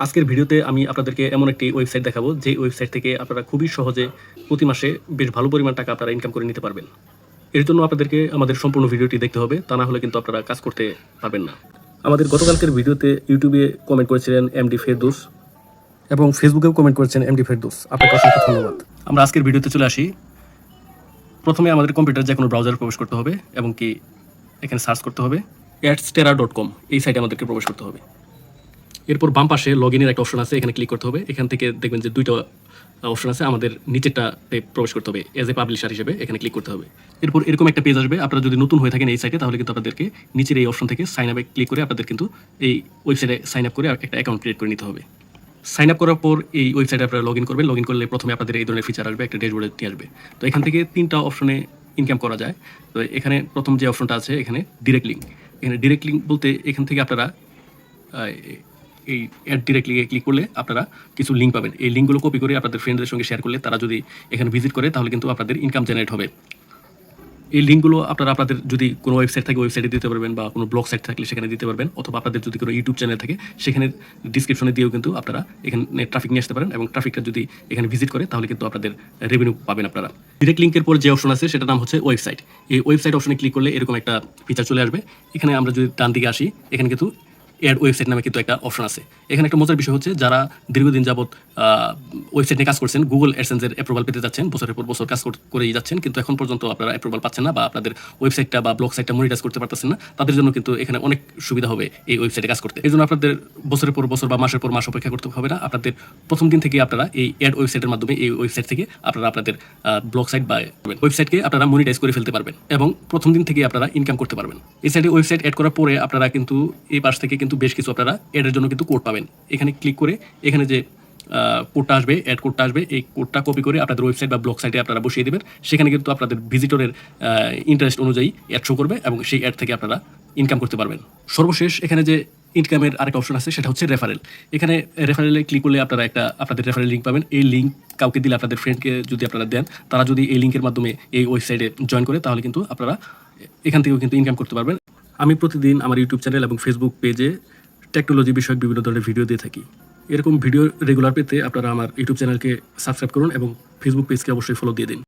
আজকের ভিডিওতে আমি আপনাদেরকে এমন একটি ওয়েবসাইট দেখাবো যে ওয়েবসাইট থেকে আপনারা খুবই সহজে প্রতি মাসে বেশ ভালো পরিমাণ টাকা আপনারা ইনকাম করে নিতে পারবেন। এর জন্য আপনাদেরকে আমাদের সম্পূর্ণ ভিডিওটি দেখতে হবে, তা না হলে কিন্তু আপনারা কাজ করতে পারবেন না। আমাদের গতকালকের ভিডিওতে ইউটিউবে কমেন্ট করেছিলেন এমডি ফেরদৌস এবং ফেসবুকেও কমেন্ট করেছেন এমডি ফেরদৌস, আপনাকে অসংখ্য ধন্যবাদ। আমরা আজকের ভিডিওতে চলে আসি। প্রথমে আমাদের কম্পিউটার যে কোনো ব্রাউজারে প্রবেশ করতে হবে এবং কি এখানে সার্চ করতে হবে adstera.com, এই সাইটে আমাদেরকে প্রবেশ করতে হবে। এরপর বাম পাশে লগ ইনের একটা অপশন আছে, এখানে ক্লিক করতে হবে। এখান থেকে দেখবেন যে দুইটা অপশন আছে, আমাদের নিচেরটাতে প্রবেশ করতে হবে, এজ এ পাবলিশার হিসেবে এখানে ক্লিক করতে হবে। এরপর এরকম একটা পেজ আসবে। আপনারা যদি নতুন হয়ে থাকেন এই সাইটে, তাহলে কিন্তু আপনাদেরকে নিচের এই অপশন থেকে সাইন আপে ক্লিক করে আপনাদের কিন্তু এই ওয়েবসাইটে সাইন আপ করে একটা অ্যাকাউন্ট ক্রিয়েট করে নিতে হবে। সাইন আপ করার পর এই ওয়েবসাইটে আপনারা লগ ইন করবেন। লগ ইন করলে প্রথমে আপনাদের এই ধরনের ফিচার আসবে, একটা ড্যাশবোর্ডে নিয়ে আসবে। তো এখান থেকে তিনটা অপশনে ইনকাম করা যায়। তো এখানে প্রথম যে অপশনটা আছে এখানে ডিরেক্ট লিঙ্ক। এখানে ডিরেক্ট লিঙ্ক বলতে এখান থেকে আপনারা এই অ্যাড ডিরেক্টলি ক্লিক করলে আপনারা কিছু লিঙ্ক পাবেন। এই লিঙ্কগুলো কপি করে আপনাদের ফ্রেন্ডদের সঙ্গে শেয়ার করলে তারা যদি এখানে ভিজিট করে তাহলে কিন্তু আপনাদের ইনকাম জেনারেট হবে। এই লিঙ্কগুলো আপনারা আপনাদের যদি কোনো ওয়েবসাইট থাকে ওয়েবসাইটে দিতে পারবেন, বা কোনো ব্লগ সাইট থাকলে সেখানে দিতে পারবেন, অথবা আপনাদের যদি কোনো ইউটিউব চ্যানেল থাকে সেখানে ডিসক্রিপশনে দিয়েও কিন্তু আপনারা এখানে ট্রাফিক নিয়ে আসতে পারেন, এবং ট্রাফিকটা যদি এখানে ভিজিট করে তাহলে কিন্তু আপনাদের রেভিনিউ পাবেন আপনারা। ডিরেক্ট লিঙ্কের পর যে অপশন আছে সেটার নাম হচ্ছে ওয়েবসাইট। এই ওয়েবসাইট অপশনে ক্লিক করলে এরকম একটা ফিচার চলে আসবে। এখানে আমরা যদি ডান দিকে আসি, এখানে কিন্তু অ্যাড ওয়েবসাইট নামে কিন্তু একটা অপশন আছে। এখানে একটা মজার বিষয় হচ্ছে, যারা দীর্ঘদিন যাবত ওয়েবসাইট নিয়ে কাজ করছেন, গুগল অ্যাডসেন্সের অ্যাপ্রুভাল পেতে যাচ্ছেন, বছরের পর বছর কাজ করেই যাচ্ছেন, কিন্তু এখন পর্যন্ত আপনারা অ্যাপ্রুভাল পাচ্ছেন না, বা আপনাদের ওয়েবসাইটটা বা ব্লগ সাইটটা মনিটাইজ করতে পারতেছেন না, তাদের জন্য কিন্তু এখানে অনেক সুবিধা হবে এই ওয়েবসাইটে কাজ করতে। এই জন্য আপনাদের বছরের পর বছর বা মাসের পর মাস অপেক্ষা করতে হবে না। আপনাদের প্রথম দিন থেকে আপনারা এই অ্যাড ওয়েবসাইটের মাধ্যমে এই ওয়েবসাইট থেকে আপনারা আপনাদের ব্লগ সাইট বা ওয়েবসাইটকে আপনারা মনিটাইজ করে ফেলতে পারবেন, এবং প্রথম দিন থেকে আপনারা ইনকাম করতে পারবেন। এই সাইটে ওয়েবসাইট অ্যাড করার পরে আপনারা কিন্তু এই পাশ থেকে কিন্তু বেশ কিছু আপনারা অ্যাডের জন্য কিন্তু কোড পাবেন। এখানে ক্লিক করে এখানে যে কোডটা আসবে, অ্যাড কোডটা আসবে, এই কোডটা কপি করে আপনাদের ওয়েবসাইট বা ব্লগ সাইটে আপনারা বসিয়ে দেবেন। সেখানে কিন্তু আপনাদের ভিজিটরের ইন্টারেস্ট অনুযায়ী অ্যাড শো করবে, এবং সেই অ্যাড থেকে আপনারা ইনকাম করতে পারবেন। সর্বশেষ এখানে যে ইনকামের আরেকটা অপশন আছে সেটা হচ্ছে রেফারেল। এখানে রেফারেলে ক্লিক করলে আপনারা একটা আপনাদের রেফারেল লিঙ্ক পাবেন। এই লিঙ্ক কাউকে দিলে, আপনাদের ফ্রেন্ডকে যদি আপনারা দেন, তারা যদি এই লিঙ্কের মাধ্যমে এই ওয়েবসাইটে জয়েন করে, তাহলে কিন্তু আপনারা এখান থেকেও কিন্তু ইনকাম করতে পারবেন। আমি প্রতিদিন আমার ইউটিউব চ্যানেল এবং ফেসবুক পেজে টেকনোলজি বিষয়ক বিভিন্ন ধরনের ভিডিও দিয়ে থাকি। এরকম ভিডিও রেগুলার পেতে আপনারা আমার ইউটিউব চ্যানেলকে সাবস্ক্রাইব করুন এবং ফেসবুক পেজকে অবশ্যই ফলো দিয়ে দিন।